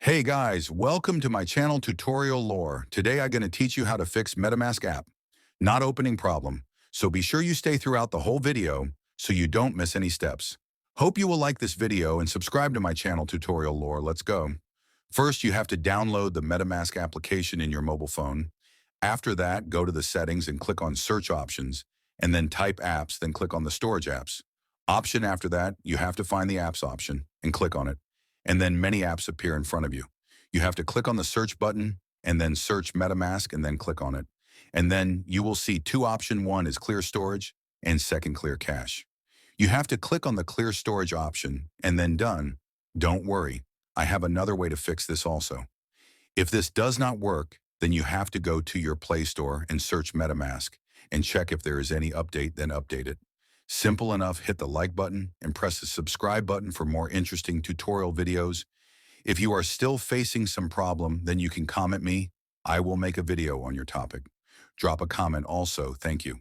Hey guys, welcome to my channel Tutorial Lore. Today I'm going to teach you how to fix MetaMask app. Not opening problem. So be sure you stay throughout the whole video so you don't miss any steps. Hope you will like this video and subscribe to my channel Tutorial Lore. Let's go. First, you have to download the MetaMask application in your mobile phone. After that, go to the settings and click on search options and then type apps, then click on the storage apps. Option after that, you have to find the apps option and click on it, and then many apps appear in front of you. You have to click on the search button and then search MetaMask and then click on it. And then you will see two options. One is clear storage and second clear cache. You have to click on the clear storage option and then done. Don't worry, I have another way to fix this also. If this does not work, then you have to go to your Play Store and search MetaMask and check if there is any update, then update it. Simple enough. Hit the like button and press the subscribe button for more interesting tutorial videos. If you are still facing some problem, then you can comment me. I will make a video on your topic. Drop a comment also. Thank you.